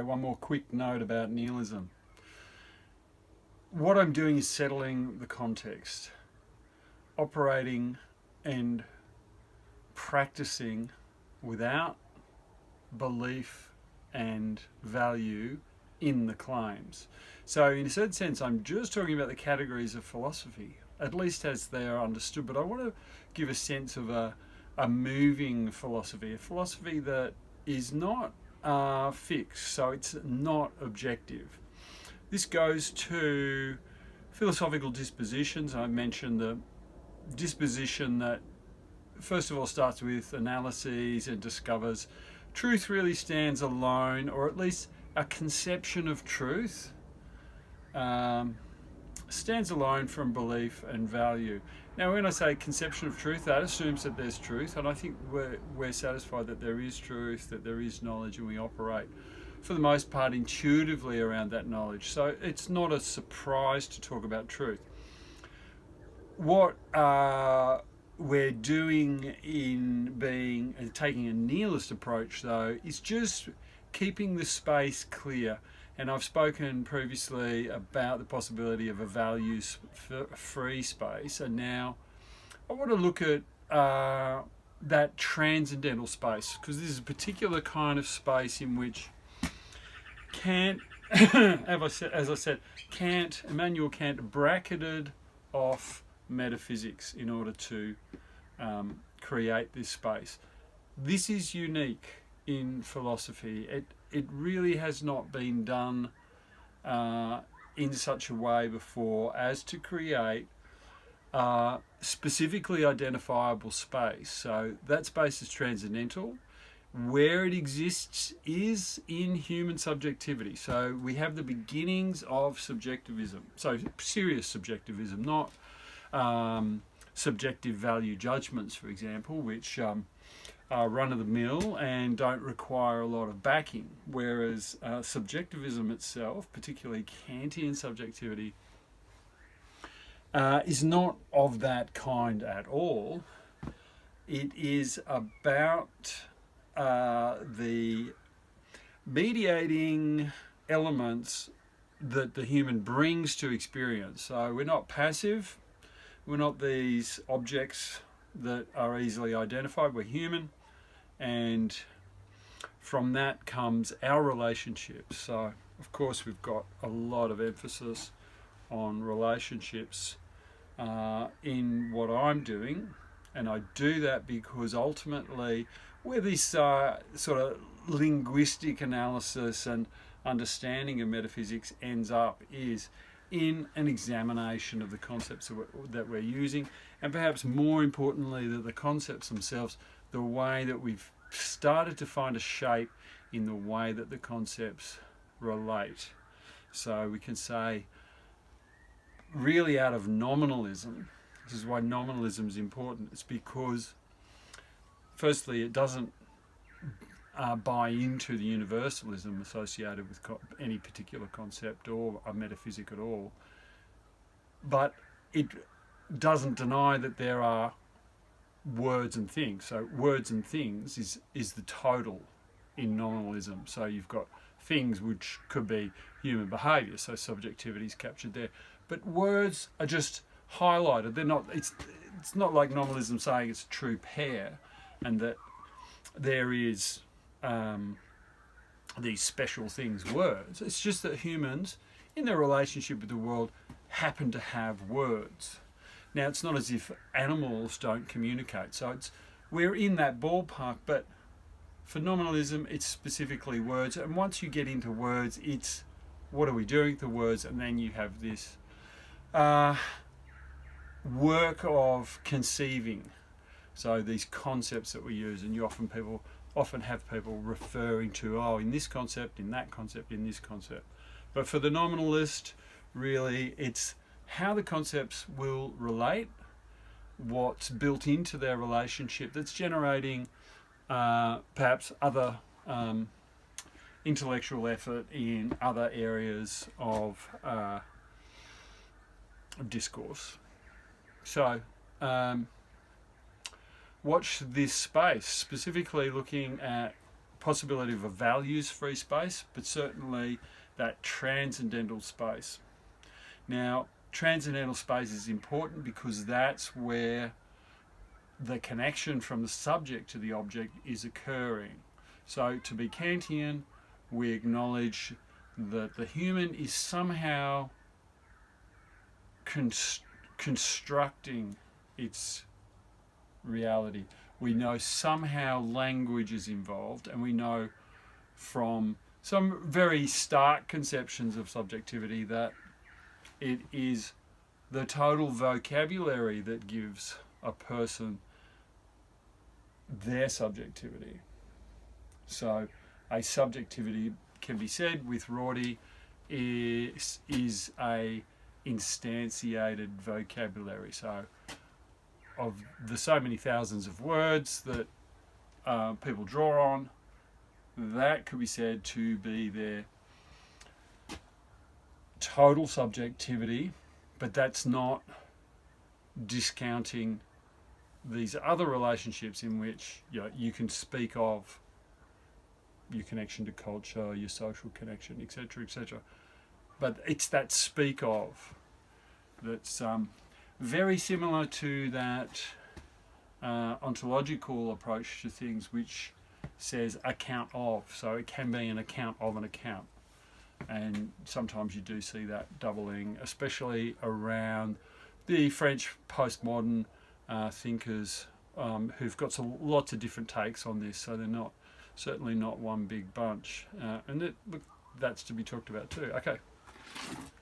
One more quick note about nihilism. What I'm doing is settling the context, operating and practicing without belief and value in the claims. So in a certain sense, I'm just talking about the categories of philosophy, at least as they are understood, but I want to give a sense of a moving philosophy, a philosophy that is not fixed, so it's not objective. This goes to philosophical dispositions. I mentioned the disposition that first of all starts with analyses and discovers truth really stands alone, or at least a conception of truth stands alone from belief and value. Now, when I say conception of truth, that assumes that there's truth, and I think we're satisfied that there is truth, that there is knowledge, and we operate for the most part intuitively around that knowledge. So it's not a surprise to talk about truth. What we're doing in taking a nihilist approach, though, is just keeping the space clear. And I've spoken previously about the possibility of a values-free space, and now I want to look at that transcendental space, because this is a particular kind of space in which Kant, as I said, Immanuel Kant bracketed off metaphysics in order to create this space. This is unique in philosophy. It really has not been done in such a way before as to create specifically identifiable space. So that space is transcendental. Where it exists is in human subjectivity. So we have the beginnings of subjectivism. So serious subjectivism, not subjective value judgments, for example, which are run-of-the-mill and don't require a lot of backing, whereas subjectivism itself, particularly Kantian subjectivity, is not of that kind at all. It is about the mediating elements that the human brings to experience. So we're not passive, we're not these objects that are easily identified, we're human, and from that comes our relationships. So of course we've got a lot of emphasis on relationships in what I'm doing, and I do that because ultimately where this sort of linguistic analysis and understanding of metaphysics ends up is in an examination of the concepts that we're using, and perhaps more importantly that the concepts themselves, the way that we've started to find a shape in the way that the concepts relate. So we can say really out of nominalism, this is why nominalism is important, it's because firstly it doesn't buy into the universalism associated with any particular concept or a metaphysic at all, but it doesn't deny that there are words and things. So words and things is the total in nominalism. So you've got things which could be human behaviour, so subjectivity is captured there, but words are just highlighted. They're not. It's not like nominalism saying it's a true pair, and that there is these special things, words. It's just that humans, in their relationship with the world, happen to have words. Now, it's not as if animals don't communicate. So we're in that ballpark, but for nominalism, it's specifically words. And once you get into words, it's what are we doing with the words? And then you have this work of conceiving. So these concepts that we use, and you often have people referring to, oh, in this concept, in that concept, in this concept. But for the nominalist, really, it's how the concepts will relate, what's built into their relationship that's generating perhaps other intellectual effort in other areas of discourse. So watch this space, specifically looking at possibility of a values-free space, but certainly that transcendental space. Now, transcendental space is important because that's where the connection from the subject to the object is occurring. So to be Kantian, we acknowledge that the human is somehow constructing its reality. We know somehow language is involved, and we know from some very stark conceptions of subjectivity that it is the total vocabulary that gives a person their subjectivity. So a subjectivity can be said with Rorty is a instantiated vocabulary. So of the so many thousands of words that people draw on, that could be said to be their total subjectivity, but that's not discounting these other relationships in which you can speak of your connection to culture, your social connection, etc., etc. But it's that speak of that's very similar to that ontological approach to things, which says account of. So it can be an account of an account. And sometimes you do see that doubling, especially around the French postmodern thinkers who've got lots of different takes on this. So they're certainly not one big bunch. And that's to be talked about too. Okay.